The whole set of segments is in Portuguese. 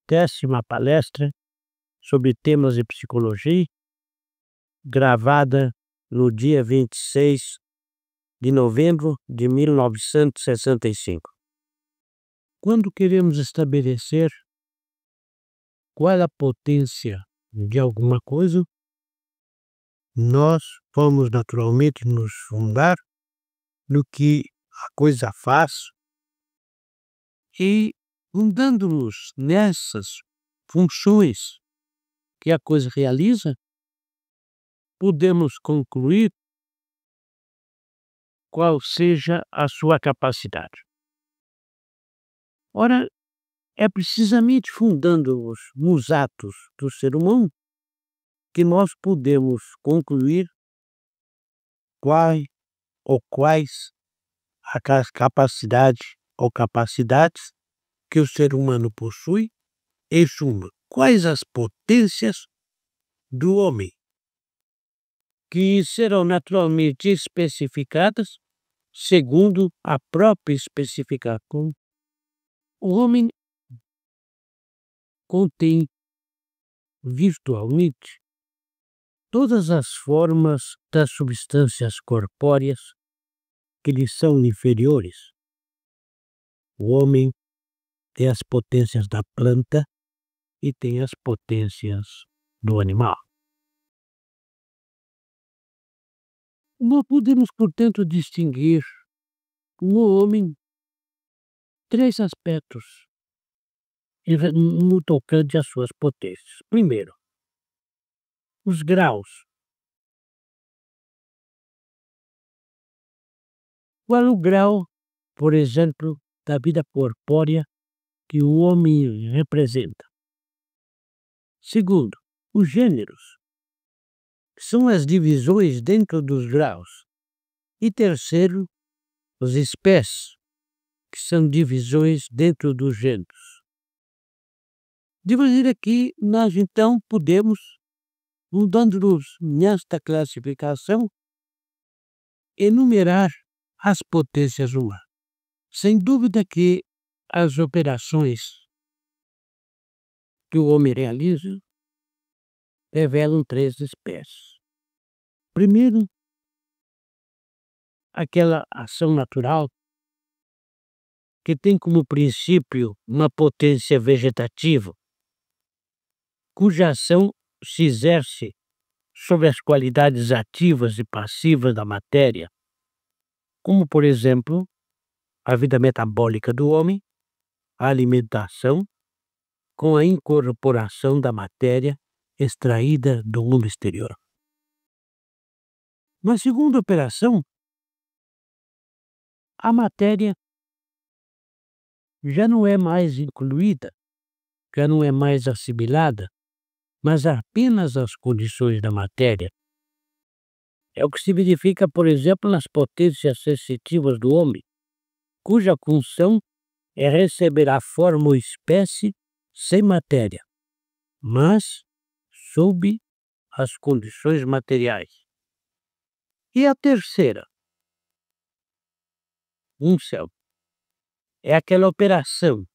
10ª palestra sobre temas de psicologia, gravada no dia 26 de novembro de 1965. Quando queremos estabelecer qual é a potência de alguma coisa, nós vamos naturalmente nos fundar no que a coisa faz e, fundando-nos nessas funções que a coisa realiza, podemos concluir qual seja a sua capacidade. Ora, é precisamente fundando-nos nos atos do ser humano que nós podemos concluir quais as capacidades ou capacidades que o ser humano possui, em suma, quais as potências do homem, que serão naturalmente especificadas segundo a própria especificação. O homem contém virtualmente todas as formas das substâncias corpóreas que lhe são inferiores. O homem tem as potências da planta e tem as potências do animal. Nós podemos, portanto, distinguir no homem 3 aspectos no tocante às suas potências. Primeiro, os graus. Qual é o grau, por exemplo, da vida corpórea que o homem representa? Segundo, os gêneros, que são as divisões dentro dos graus. E terceiro, as espécies, que são divisões dentro dos gêneros. De maneira que nós então podemos, mudando-nos nesta classificação, enumerar as potências humanas. Sem dúvida que as operações que o homem realiza revelam 3 espécies. Primeiro, aquela ação natural que tem como princípio uma potência vegetativa, cuja ação se exerce sobre as qualidades ativas e passivas da matéria, como, por exemplo, a vida metabólica do homem, a alimentação, com a incorporação da matéria extraída do mundo exterior. Na segunda operação, a matéria já não é mais incluída, já não é mais assimilada, mas apenas as condições da matéria. É o que se verifica, por exemplo, nas potências sensitivas do homem, cuja função é receber a forma ou espécie sem matéria, mas sob as condições materiais. E a terceira, céu, é aquela operação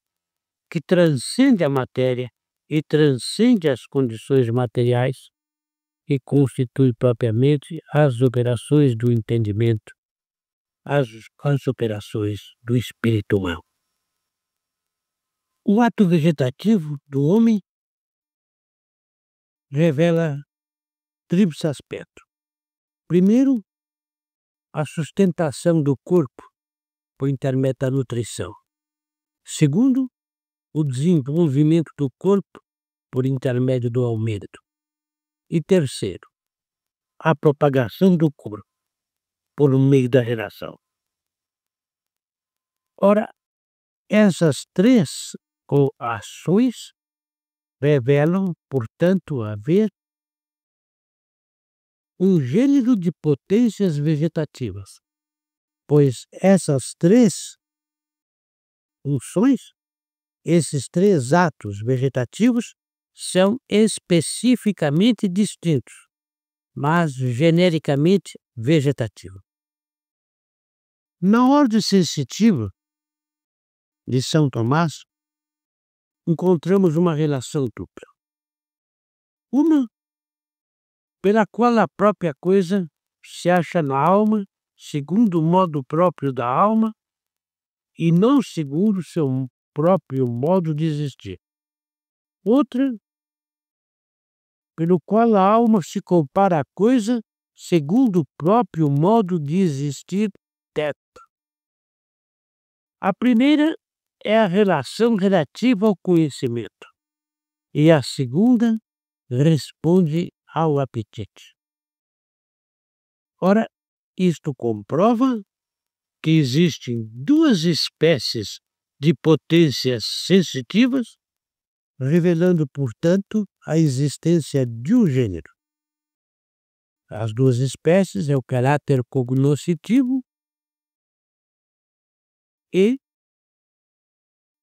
que transcende a matéria e transcende as condições materiais e constitui propriamente as operações do entendimento, as operações do espírito humano. O ato vegetativo do homem revela triplos aspectos. Primeiro, a sustentação do corpo por intermédio da nutrição. Segundo, o desenvolvimento do corpo por intermédio do aumento. E terceiro, a propagação do corpo por meio da geração. Ora, essas 3 ações revelam, portanto, haver um gênero de potências vegetativas, pois essas 3 funções, esses 3 atos vegetativos são especificamente distintos, mas genericamente vegetativos. Na ordem sensitiva de São Tomás, encontramos uma relação dupla. Uma pela qual a própria coisa se acha na alma, segundo o modo próprio da alma, e não segundo seu próprio modo de existir. Outra, pelo qual a alma se compara à coisa segundo o próprio modo de existir dela. A primeira é a relação relativa ao conhecimento, e a segunda responde ao apetite. Ora, isto comprova que existem duas espécies de potências sensitivas, revelando, portanto, a existência de um gênero. As duas espécies é o caráter cognoscitivo e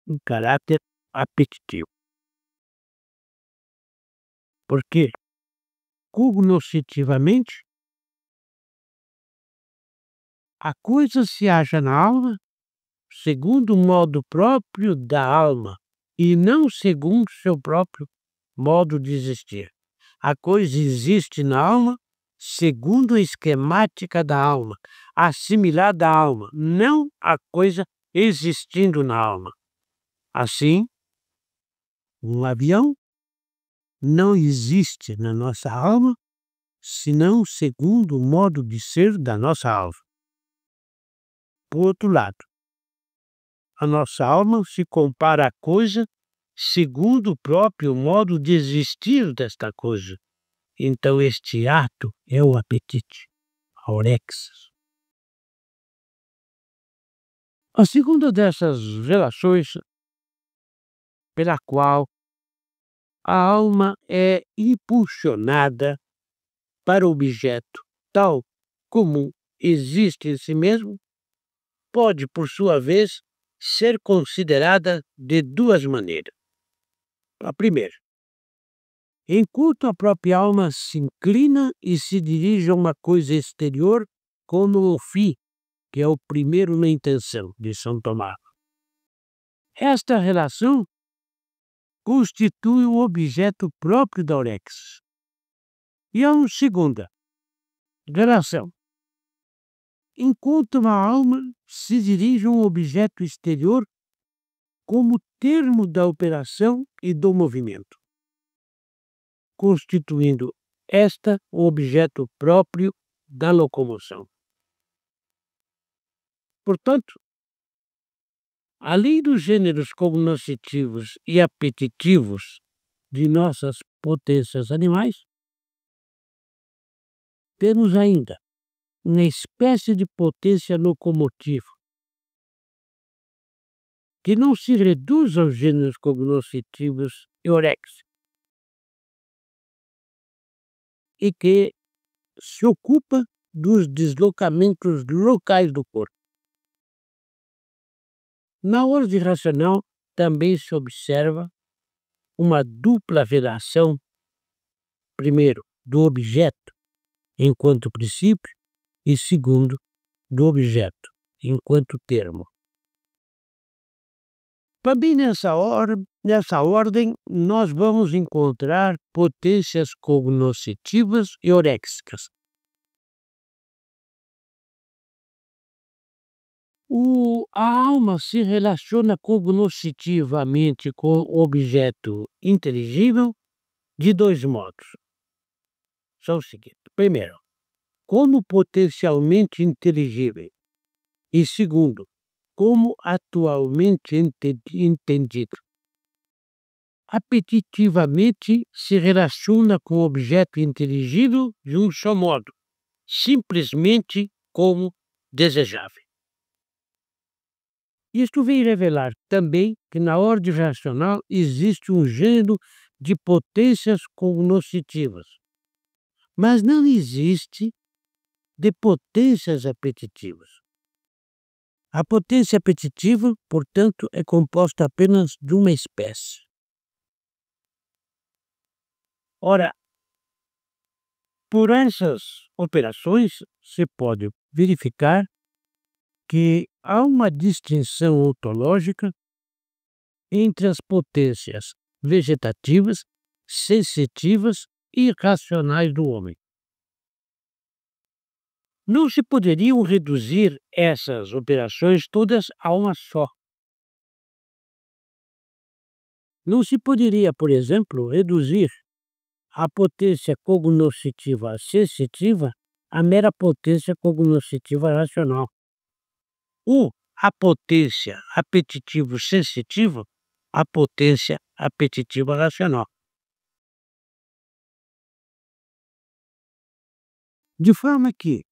o caráter apetitivo. Porque, cognoscitivamente, a coisa se acha na alma segundo o modo próprio da alma e não segundo seu próprio modo de existir. A coisa existe na alma segundo a esquemática da alma, assimilada à alma, não a coisa existindo na alma. Assim, um avião não existe na nossa alma, senão segundo o modo de ser da nossa alma. Por outro lado, a nossa alma se compara à coisa segundo o próprio modo de existir desta coisa. Então este ato é o apetite, a orexia. A segunda dessas relações pela qual a alma é impulsionada para o objeto tal como existe em si mesmo, pode, por sua vez, ser considerada de duas maneiras. A primeira, enquanto a própria alma se inclina e se dirige a uma coisa exterior como o fim, que é o primeiro na intenção, de São Tomás. Esta relação constitui o objeto próprio da orexia. E a segunda relação, enquanto a alma se dirige a um objeto exterior como termo da operação e do movimento, constituindo esta o objeto próprio da locomoção. Portanto, além dos gêneros cognoscitivos e apetitivos de nossas potências animais, temos ainda uma espécie de potência locomotiva que não se reduz aos gêneros cognoscitivos e orexia, e que se ocupa dos deslocamentos locais do corpo. Na ordem racional também se observa uma dupla relação, primeiro, do objeto enquanto princípio e segundo, do objeto enquanto termo. Também nessa ordem nós vamos encontrar potências cognoscitivas e oréxicas. A alma se relaciona cognoscitivamente com o objeto inteligível de dois modos. São os seguintes. Primeiro, como potencialmente inteligível. E segundo, como atualmente entendido. Apetitivamente se relaciona com o objeto inteligível de um só modo, simplesmente como desejável. Isto vem revelar também que na ordem racional existe um gênero de potências cognoscitivas, mas não existe de potências apetitivas. A potência apetitiva, portanto, é composta apenas de uma espécie. Ora, por essas operações se pode verificar que há uma distinção ontológica entre as potências vegetativas, sensitivas e racionais do homem. Não se poderiam reduzir essas operações todas a uma só. Não se poderia, por exemplo, reduzir a potência cognoscitiva sensitiva à mera potência cognoscitiva racional, ou a potência apetitivo-sensitiva à potência apetitiva racional. De forma que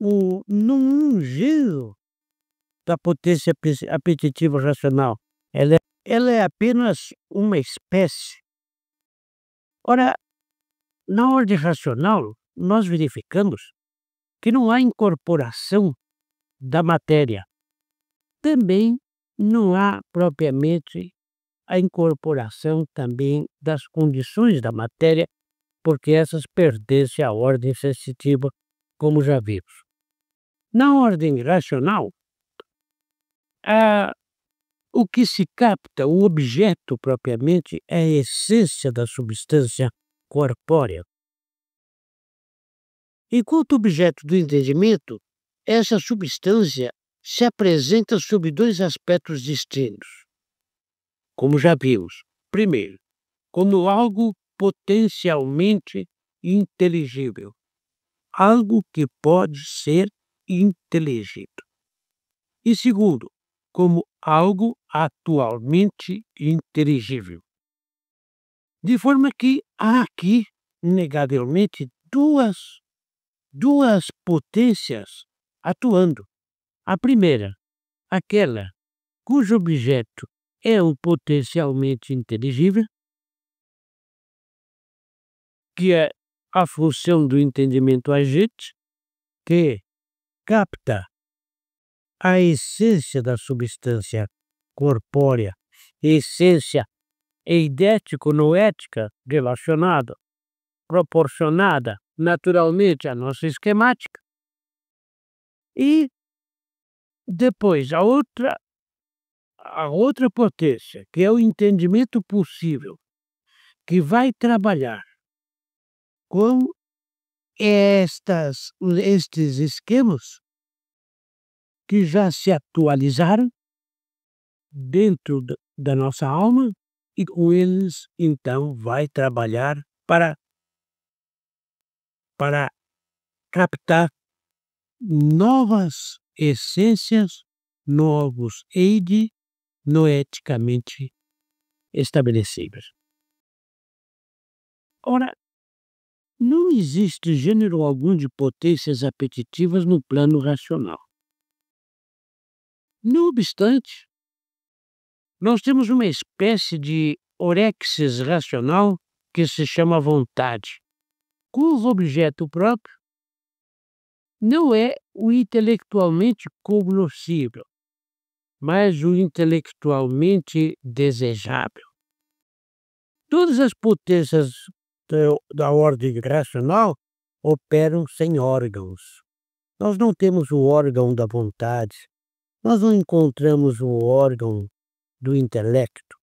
num gênero da potência apetitiva racional, ela é apenas uma espécie. Ora, na ordem racional, nós verificamos que não há incorporação da matéria. Também não há propriamente a incorporação também das condições da matéria, porque essas pertencem à ordem sensitiva, como já vimos. Na ordem racional, o que se capta, o objeto propriamente, é a essência da substância corpórea. Enquanto objeto do entendimento, essa substância se apresenta sob dois aspectos distintos. Como já vimos, primeiro, como algo potencialmente inteligível, algo que pode ser inteligido. E segundo, como algo atualmente inteligível. De forma que há aqui, inegavelmente, duas potências atuando. A primeira, aquela cujo objeto é o potencialmente inteligível, que é a função do entendimento agente, que capta a essência da substância corpórea, essência eidético-noética relacionada, proporcionada naturalmente à nossa esquemática. E depois a outra potência, que é o entendimento possível, que vai trabalhar com estes esquemas que já se atualizaram dentro da nossa alma, e com eles então vai trabalhar para captar novas essências, novos eide noeticamente estabelecidos. Ora, não existe gênero algum de potências apetitivas no plano racional. Não obstante, nós temos uma espécie de orexis racional que se chama vontade, cujo objeto próprio não é o intelectualmente cognoscível, mas o intelectualmente desejável. Todas as potências da ordem racional operam sem órgãos. Nós não temos o órgão da vontade, nós não encontramos o órgão do intelecto.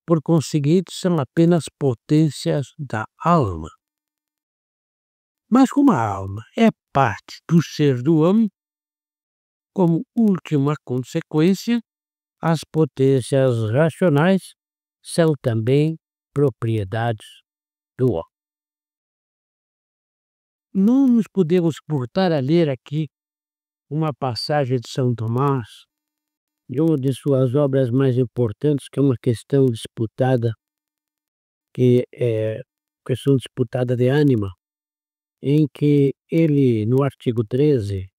Por conseguinte, são apenas potências da alma. Mas como a alma é parte do ser do homem, como última consequência, as potências racionais são também propriedades do homem. Não nos podemos furtar a ler aqui uma passagem de São Tomás, de uma de suas obras mais importantes, que é uma questão disputada, que é questão disputada de ânima, em que ele, no artigo 13,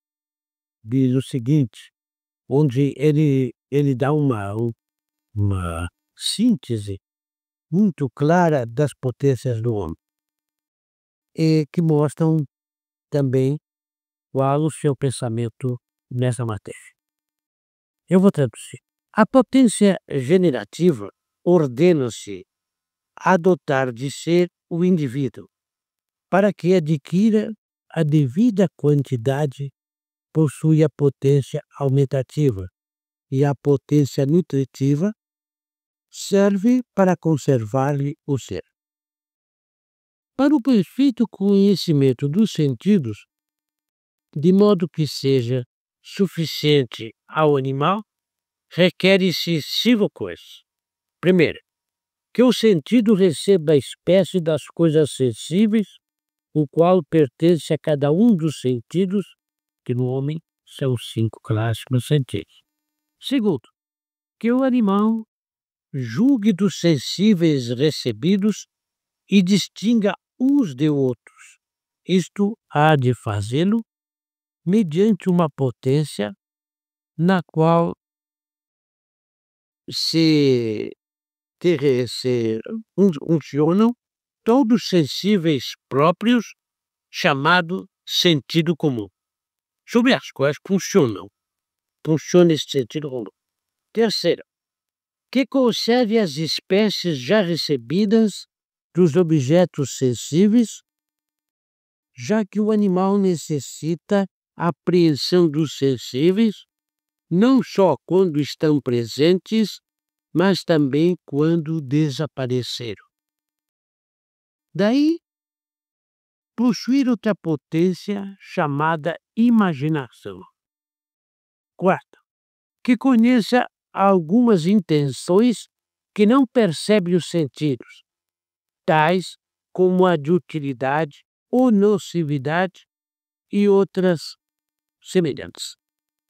diz o seguinte, onde ele dá uma síntese muito clara das potências do homem, e que mostram também qual o seu pensamento nessa matéria. Eu vou traduzir. A potência generativa ordena-se a dotar de ser o indivíduo, para que adquira a devida quantidade, possui a potência aumentativa, e a potência nutritiva serve para conservar-lhe o ser. Para o perfeito conhecimento dos sentidos, de modo que seja suficiente ao animal, requer-se 5 coisas. Primeiro, que o sentido receba a espécie das coisas sensíveis, o qual pertence a cada um dos sentidos, que no homem são 5 clássicos sentidos. Segundo, que o animal julgue dos sensíveis recebidos e distinga uns de outros. Isto há de fazê-lo mediante uma potência na qual se funcionam todos sensíveis próprios, chamado sentido comum, sobre as quais funciona esse sentido comum. Terceiro, que conserve as espécies já recebidas dos objetos sensíveis, já que o animal necessita a apreensão dos sensíveis, não só quando estão presentes, mas também quando desapareceram. Daí, possuir outra potência chamada imaginação. Quarto, que conheça algumas intenções que não percebe os sentidos, tais como a de utilidade ou nocividade e outras semelhantes.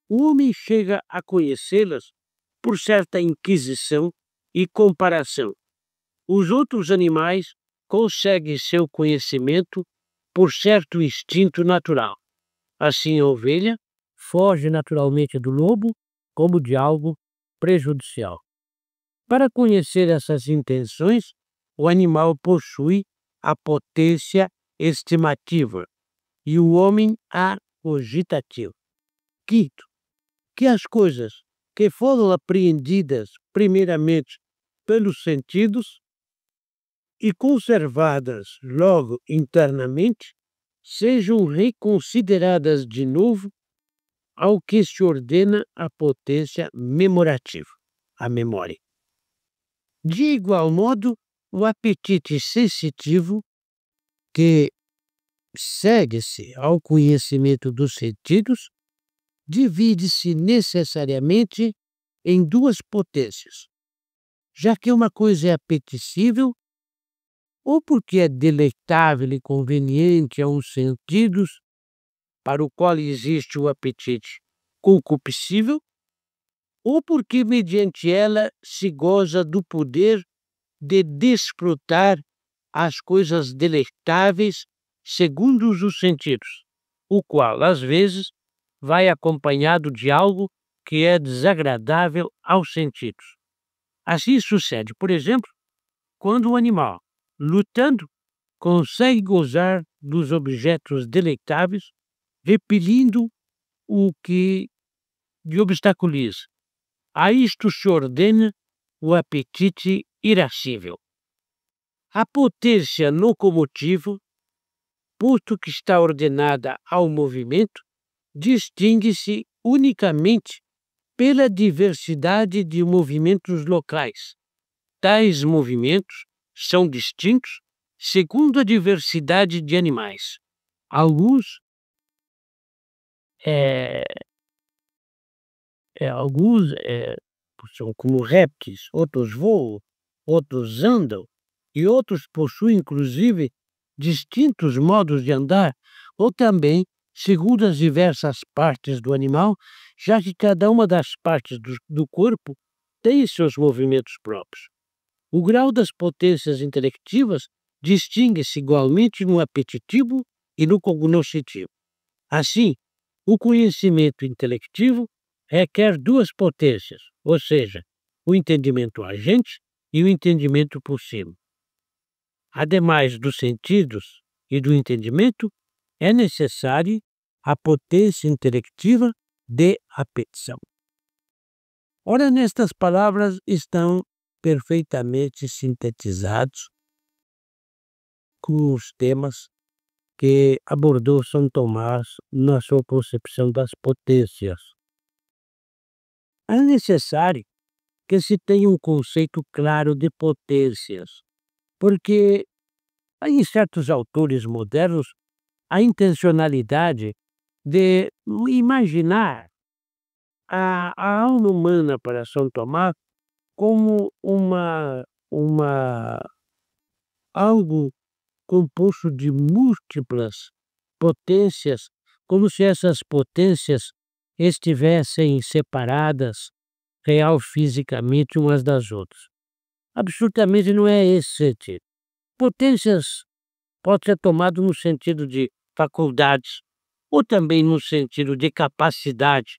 O homem chega a conhecê-las por certa inquisição e comparação. Os outros animais conseguem seu conhecimento por certo instinto natural. Assim, a ovelha foge naturalmente do lobo como de algo prejudicial. Para conhecer essas intenções, o animal possui a potência estimativa e o homem a cogitativa. Quinto, que as coisas que foram apreendidas primeiramente pelos sentidos e conservadas logo internamente sejam reconsideradas de novo ao que se ordena a potência memorativa, a memória. De igual modo, o apetite sensitivo, que segue-se ao conhecimento dos sentidos, divide-se necessariamente em 2 potências, já que uma coisa é apetecível, ou porque é deleitável e conveniente a uns sentidos, para o qual existe o apetite concupiscível, ou porque mediante ela se goza do poder de desfrutar as coisas deleitáveis segundo os sentidos, o qual, às vezes, vai acompanhado de algo que é desagradável aos sentidos. Assim sucede, por exemplo, quando o animal, lutando, consegue gozar dos objetos deleitáveis, repelindo o que lhe obstaculiza. A isto se ordena o apetite irascível. A potência locomotiva, posto que está ordenada ao movimento, distingue-se unicamente pela diversidade de movimentos locais. Tais movimentos são distintos segundo a diversidade de animais. Alguns são como répteis, outros voam, outros andam, e outros possuem inclusive distintos modos de andar, ou também segundo as diversas partes do animal, já que cada uma das partes do corpo tem seus movimentos próprios. O grau das potências intelectivas distingue-se igualmente no apetitivo e no cognoscitivo. Assim, o conhecimento intelectivo requer 2 potências, ou seja, o entendimento agente e o entendimento possível. Ademais dos sentidos e do entendimento, é necessária a potência intelectiva de apetição. Ora, nestas palavras estão perfeitamente sintetizados com os temas que abordou São Tomás na sua concepção das potências. É necessário que se tenha um conceito claro de potências, porque em certos autores modernos a intencionalidade de imaginar a alma humana para São Tomás como uma algo composto de múltiplas potências, como se essas potências estivessem separadas real fisicamente umas das outras. Absolutamente não é esse sentido. Potências pode ser tomado no sentido de faculdades, ou também no sentido de capacidade,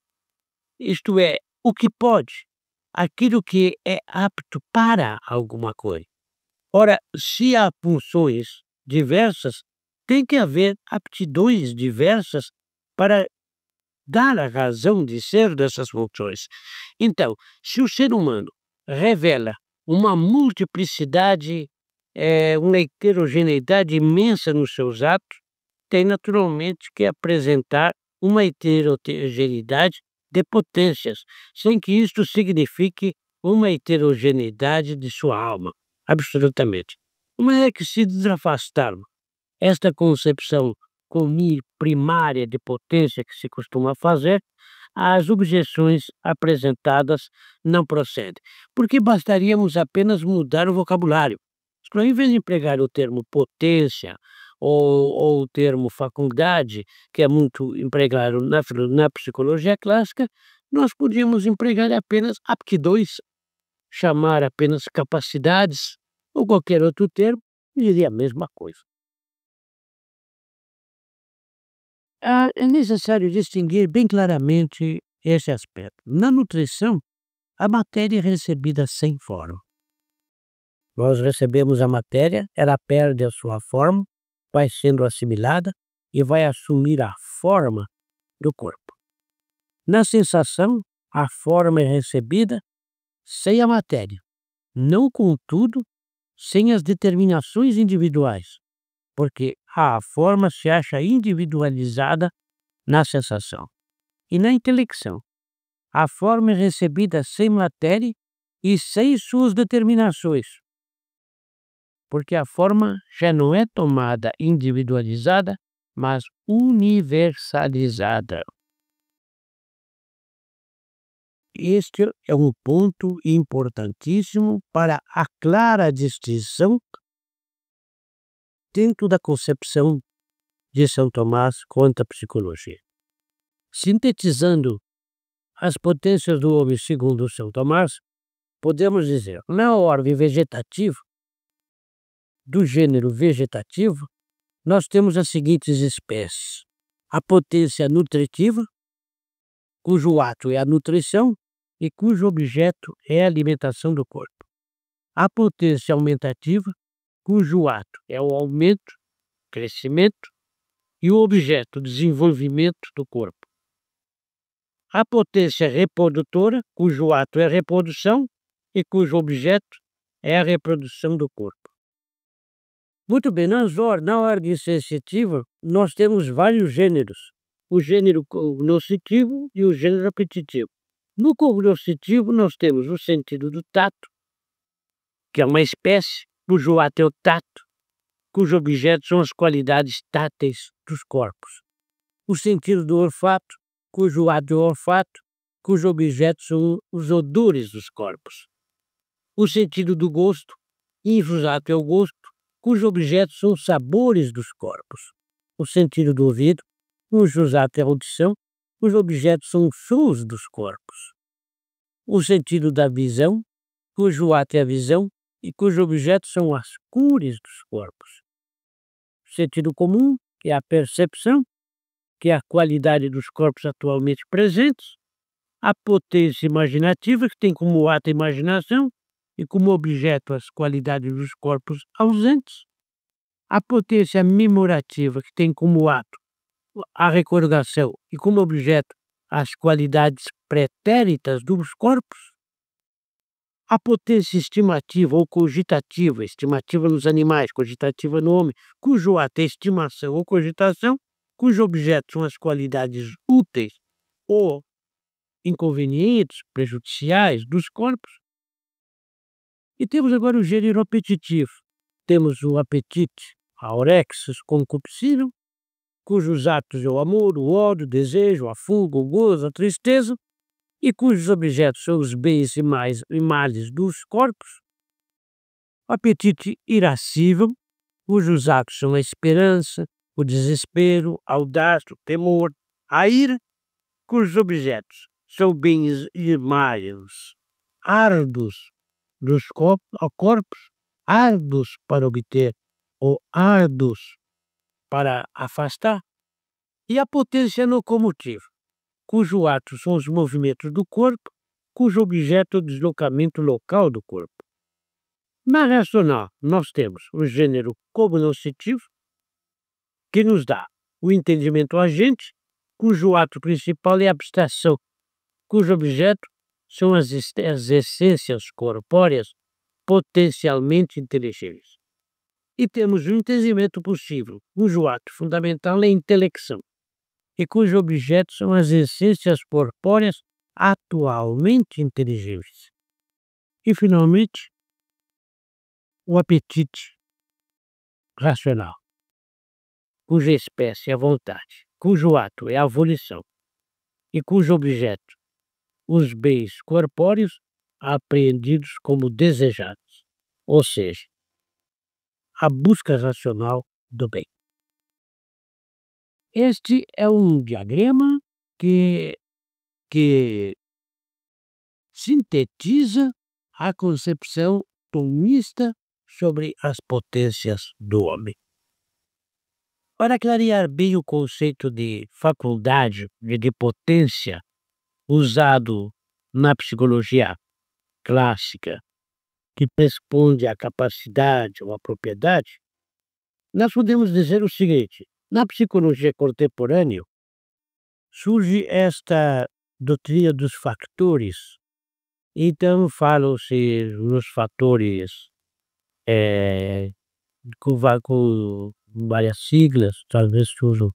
isto é, o que pode, aquilo que é apto para alguma coisa. Ora, se há funções diversas, tem que haver aptidões diversas para dar a razão de ser dessas funções. Então, se o ser humano revela uma multiplicidade, uma heterogeneidade imensa nos seus atos, tem naturalmente que apresentar uma heterogeneidade de potências, sem que isto signifique uma heterogeneidade de sua alma, absolutamente. Como é que se desafastarmos esta concepção primária de potência que se costuma fazer, as objeções apresentadas não procedem, porque bastaríamos apenas mudar o vocabulário. Ao invés de empregar o termo potência ou o termo faculdade, que é muito empregado na psicologia clássica, nós podíamos empregar apenas aptidões, chamar apenas capacidades ou qualquer outro termo, diria a mesma coisa. É necessário distinguir bem claramente esse aspecto. Na nutrição, a matéria é recebida sem forma. Nós recebemos a matéria, ela perde a sua forma, vai sendo assimilada e vai assumir a forma do corpo. Na sensação, a forma é recebida sem a matéria, não contudo sem as determinações individuais, porque a forma se acha individualizada na sensação. E na intelecção, a forma é recebida sem matéria e sem suas determinações, porque a forma já não é tomada individualizada, mas universalizada. Este é um ponto importantíssimo para a clara distinção dentro da concepção de São Tomás quanto à psicologia. Sintetizando as potências do homem segundo São Tomás, podemos dizer, na ordem vegetativa, do gênero vegetativo, nós temos as seguintes espécies: a potência nutritiva, cujo ato é a nutrição e cujo objeto é a alimentação do corpo. A potência aumentativa, cujo ato é o aumento, crescimento, e o objeto, o desenvolvimento do corpo. A potência reprodutora, cujo ato é a reprodução e cujo objeto é a reprodução do corpo. Muito bem, na ordem sensitiva, nós temos vários gêneros, o gênero cognoscitivo e o gênero apetitivo. No cognoscitivo, nós temos o sentido do tato, que é uma espécie cujo ato é o tato, cujo objeto são as qualidades táteis dos corpos. O sentido do olfato, cujo ato é o olfato, cujo objeto são os odores dos corpos. O sentido do gosto, cujo ato é o gosto, cujo objeto são os sabores dos corpos. O sentido do ouvido, cujo ato é a audição, cujo objeto são os sons dos corpos. O sentido da visão, cujo ato é a visão e cujo objeto são as cores dos corpos. O sentido comum, que é a percepção, que é a qualidade dos corpos atualmente presentes. A potência imaginativa, que tem como ato a imaginação e como objeto as qualidades dos corpos ausentes. A potência memorativa, que tem como ato a recordação e como objeto as qualidades pretéritas dos corpos. A potência estimativa ou cogitativa, estimativa nos animais, cogitativa no homem, cujo ato é estimação ou cogitação, cujo objeto são as qualidades úteis ou inconvenientes, prejudiciais dos corpos. E temos agora o gênero apetitivo. Temos o apetite, a orexis concupiscível, cujos atos é o amor, o ódio, o desejo, a fuga, o gozo, a tristeza, e cujos objetos são os bens e males dos corpos. O apetite irascível, cujos atos são a esperança, o desespero, a audácia, o temor, a ira, cujos objetos são bens e males árduos dos corpos, árduos para obter ou árduos para afastar, e a potência locomotiva, cujo ato são os movimentos do corpo, cujo objeto é o deslocamento local do corpo. Na racional, nós temos o gênero cognoscitivo, que nos dá o entendimento agente, cujo ato principal é a abstração, cujo objeto são as essências corpóreas potencialmente inteligíveis. E temos o entendimento possível, cujo ato fundamental é a intelecção, e cujo objeto são as essências corpóreas atualmente inteligíveis. E, finalmente, o apetite racional, cuja espécie é a vontade, cujo ato é a volição, e cujo objeto, os bens corpóreos apreendidos como desejados, ou seja, a busca racional do bem. Este é um diagrama que sintetiza a concepção tomista sobre as potências do homem. Para clarear bem o conceito de faculdade e de potência usado na psicologia clássica, que responde à capacidade ou à propriedade, nós podemos dizer o seguinte: na psicologia contemporânea surge esta doutrina dos factores. Então falam-se nos fatores com várias siglas, talvez surjam,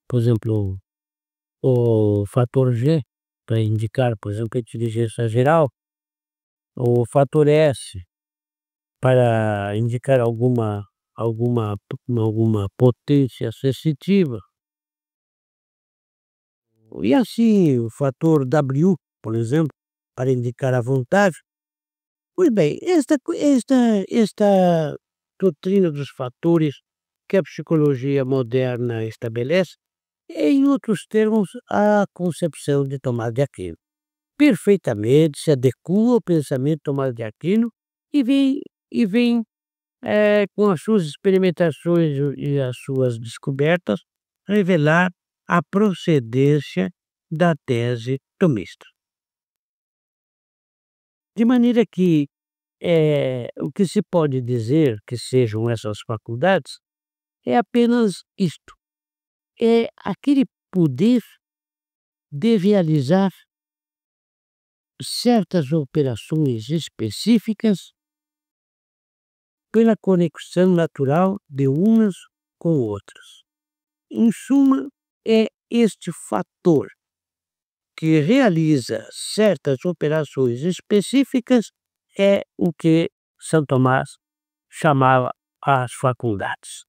por exemplo, o fator G, para indicar, por exemplo, a inteligência geral, o fator S, para indicar alguma potência sensitiva. E assim, o fator W, por exemplo, para indicar a vontade. Pois bem, esta doutrina dos fatores que a psicologia moderna estabelece é, em outros termos, a concepção de Tomás de Aquino. Perfeitamente se adequa ao pensamento de Tomás de Aquino e vem com as suas experimentações e as suas descobertas, revelar a procedência da tese tomista. De maneira que o que se pode dizer que sejam essas faculdades é apenas isto: é aquele poder de realizar certas operações específicas pela conexão natural de umas com outras. Em suma, é este fator que realiza certas operações específicas é o que São Tomás chamava as faculdades.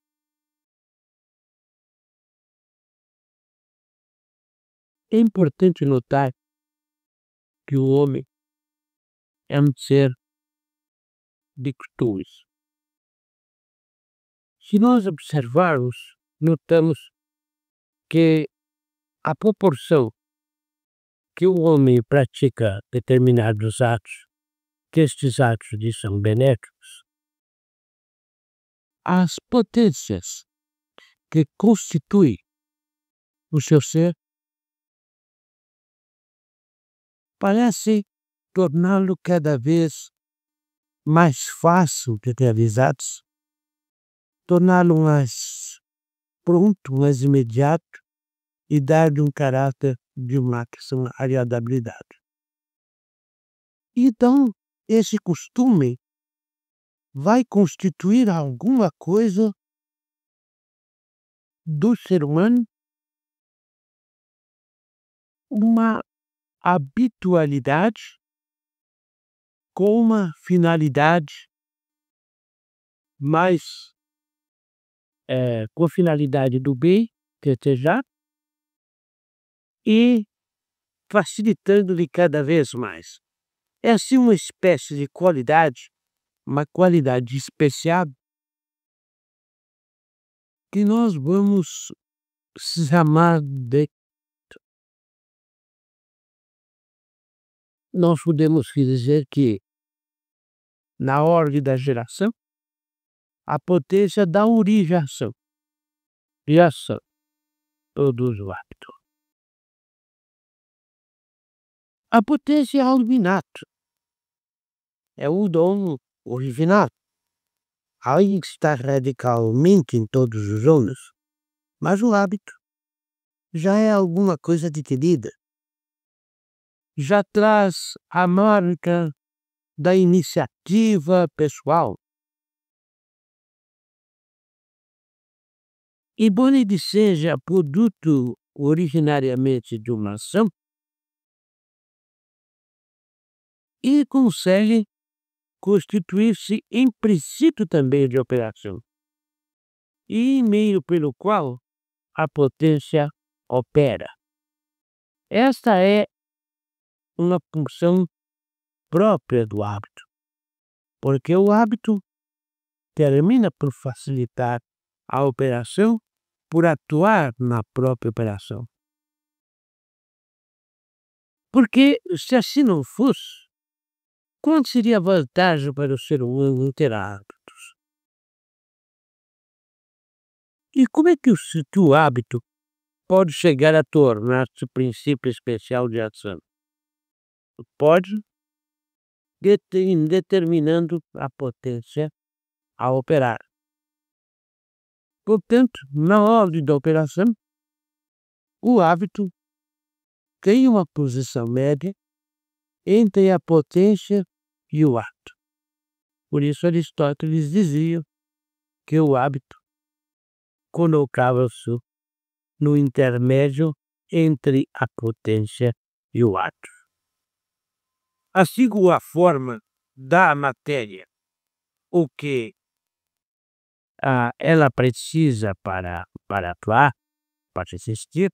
É importante notar que o homem é um ser de costumes. Se nós observarmos, notamos que a proporção que o homem pratica determinados atos, que estes atos lhe são benéficos, as potências que constituem o seu ser parece torná-lo cada vez mais fácil de realizar, torná-lo mais pronto, mais imediato e dar-lhe um caráter de máxima agradabilidade. Então, esse costume vai constituir alguma coisa do ser humano, uma habitualidade com uma finalidade mais com a finalidade do bem, desejar, e facilitando-lhe cada vez mais. É assim uma espécie de qualidade, uma qualidade especial que nós vamos chamar de. Nós podemos dizer que, na ordem da geração, a potência dá origem à ação. E a ação produz o hábito. A potência é algo inato. É o dom original. Aí está radicalmente em todos os homens. Mas o hábito já é alguma coisa adquirida. Já traz a marca da iniciativa pessoal. Embora ele seja produto originariamente de uma ação, ele consegue constituir-se em princípio também de operação, e meio pelo qual a potência opera. Esta é uma função própria do hábito, porque o hábito termina por facilitar a operação, por atuar na própria operação. Porque se assim não fosse, qual seria a vantagem para o ser humano ter hábitos? E como é que o hábito pode chegar a tornar-se princípio especial de ação? Pode, determinando a potência a operar. Portanto, na ordem da operação, o hábito tem uma posição média entre a potência e o ato. Por isso Aristóteles dizia que o hábito colocava-se no intermédio entre a potência e o ato. Assim como a forma da matéria, o que ela precisa para atuar, para existir,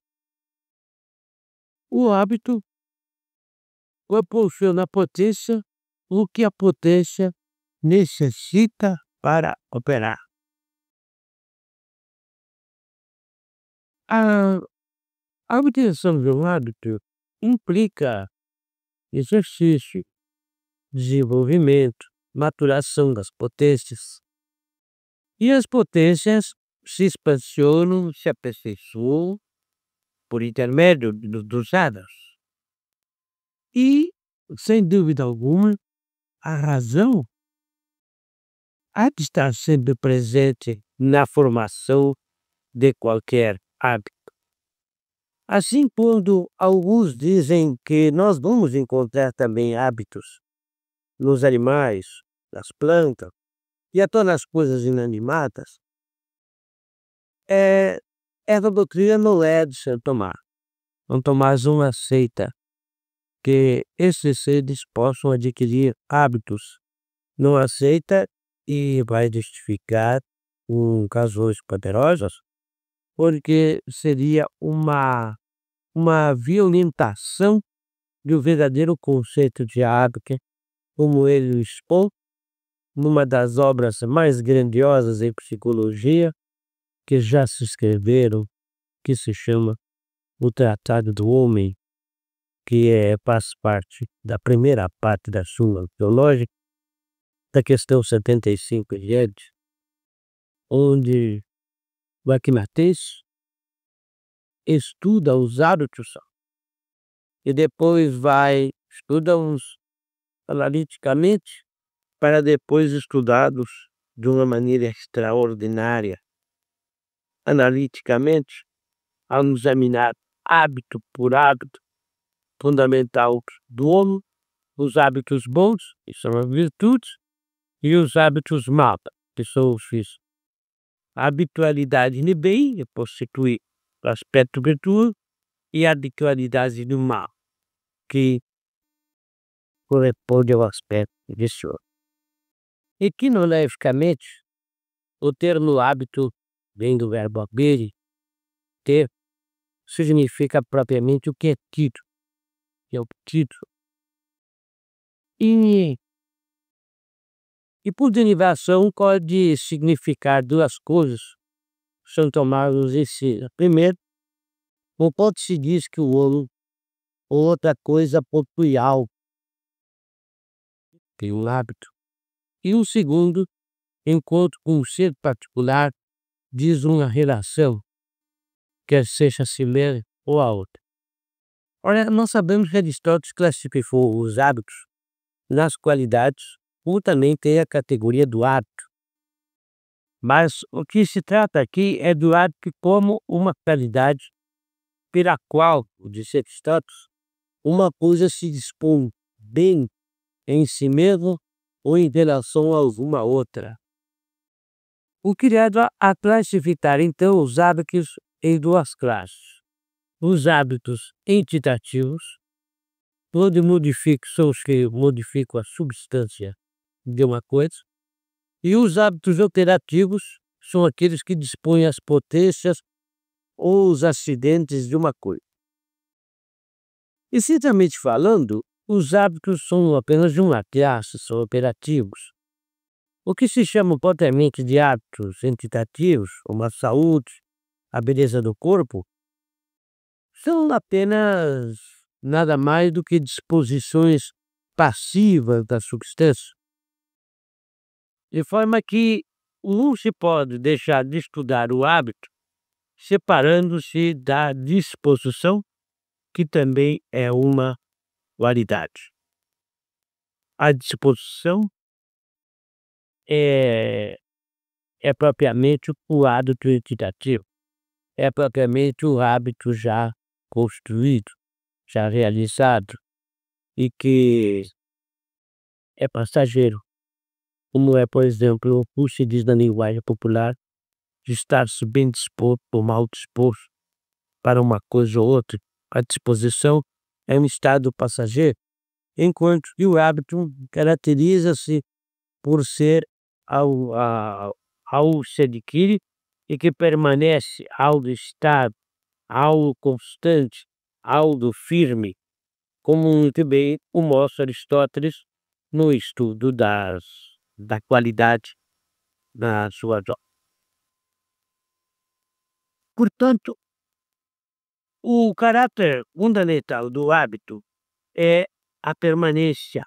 o hábito proporciona à potência o que a potência necessita para operar. A obtenção de um hábito implica exercício, desenvolvimento, maturação das potências. E as potências se expansionam, se aperfeiçoam por intermédio dos hábitos. E, sem dúvida alguma, a razão há de estar sempre presente na formação de qualquer hábito. Assim, quando alguns dizem que nós vamos encontrar também hábitos nos animais, nas plantas e até nas coisas inanimadas, essa doutrina não é de Santo Tomás. Santo Tomás não aceita que esses seres possam adquirir hábitos. Não aceita e vai justificar com razões poderosas, porque seria uma violentação do verdadeiro conceito de hábito, como ele o expõe numa das obras mais grandiosas em psicologia que já se escreveram, que se chama O Tratado do Homem, que faz parte da primeira parte da Súmula Teológica, da questão 75 em diante, onde o Aquimates estuda os hábitos e depois estuda-os analiticamente para depois estudá-los de uma maneira extraordinária. Analiticamente, ao examinar hábito por hábito fundamental do homem, os hábitos bons, que são as virtudes, e os hábitos maus, que são os vícios. A habitualidade de bem constitui o aspecto virtuoso e a habitualidade do mal, que corresponde ao aspecto vicioso. Etimologicamente, o termo hábito vem do verbo habere, ter, significa propriamente o que é tido, que é obtido. E, por derivação pode significar duas coisas, são tomados em si. Primeiro, não pode-se dizer que o homem ou outra coisa possui algo, tem um hábito. E o segundo, enquanto um ser particular diz uma relação, quer seja similar ou a outra. Ora, nós sabemos que Aristóteles classificou os hábitos nas qualidades, ou também tem a categoria do hábito. Mas o que se trata aqui é do hábito como uma qualidade pela qual, disse Aristóteles, uma coisa se dispõe bem em si mesmo ou em relação a alguma outra. O que leva a classificar então os hábitos em duas classes. Os hábitos entitativos, onde são os que modificam a substância de uma coisa, e os hábitos operativos são aqueles que dispõem as potências ou os acidentes de uma coisa. Essencialmente falando, os hábitos são apenas de uma classe, são operativos. O que se chama propriamente de hábitos entitativos, como a saúde, a beleza do corpo, são apenas nada mais do que disposições passivas da substância. De forma que não se pode deixar de estudar o hábito separando-se da disposição, que também é uma qualidade. A disposição é propriamente o hábito entitativo, é propriamente o hábito já construído, já realizado e que é passageiro, como é, por exemplo, o que se diz na linguagem popular, de estar-se bem disposto ou mal disposto para uma coisa ou outra. A disposição é um estado passageiro, enquanto que o hábito caracteriza-se por ser algo se adquire e que permanece algo estável, algo constante, algo firme, como muito bem o mostra Aristóteles no estudo da qualidade das suas obras. Portanto, o caráter fundamental do hábito é a permanência.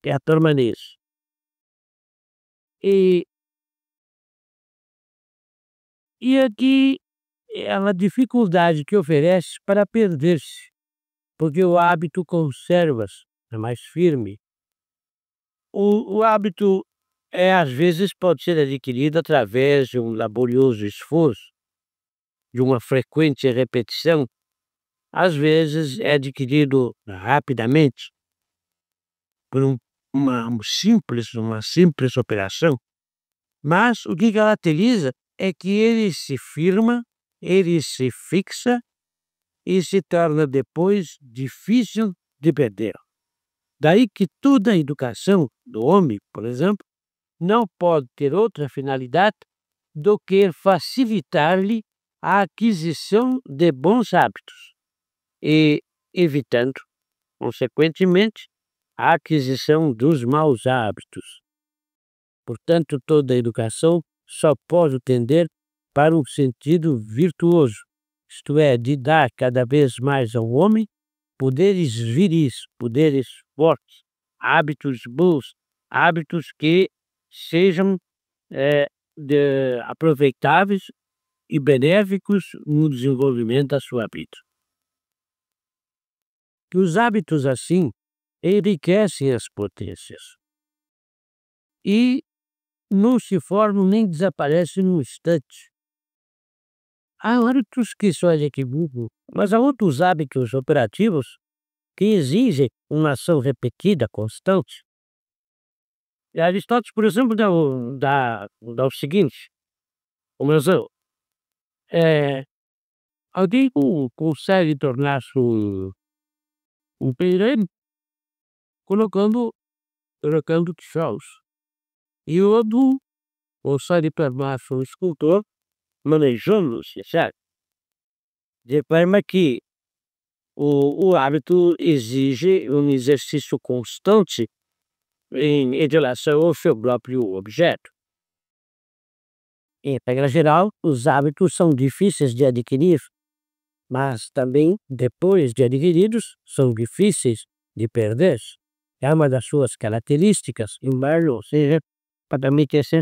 É a permanência. E aqui é a dificuldade que oferece para perder-se, porque o hábito conserva-se, é mais firme. O hábito às vezes pode ser adquirido através de um laborioso esforço, de uma frequente repetição, às vezes é adquirido rapidamente por uma simples operação, mas o que caracteriza é que ele se firma, ele se fixa e se torna depois difícil de perder. Daí que toda a educação do homem, por exemplo, não pode ter outra finalidade do que facilitar-lhe a aquisição de bons hábitos e evitando, consequentemente, a aquisição dos maus hábitos. Portanto, toda a educação só pode tender para um sentido virtuoso, isto é, de dar cada vez mais ao homem poderes viris, poderes fortes, hábitos bons, hábitos que sejam aproveitáveis e benéficos no desenvolvimento da sua vida. Que os hábitos assim enriquecem as potências e não se formam nem desaparecem num instante. Há hábitos que só adquirimos, mas há outros hábitos operativos que exigem uma ação repetida, constante. E Aristóteles, por exemplo, dá o seguinte, como exemplo, Alguém consegue tornar-se um perene colocando tijolos, e outro consegue tornar-se um escultor manejando-os, certo? De forma que o hábito exige um exercício constante em relação ao seu próprio objeto. Em regra geral, os hábitos são difíceis de adquirir, mas também, depois de adquiridos, são difíceis de perder. É uma das suas características, embora não seja totalmente essencial.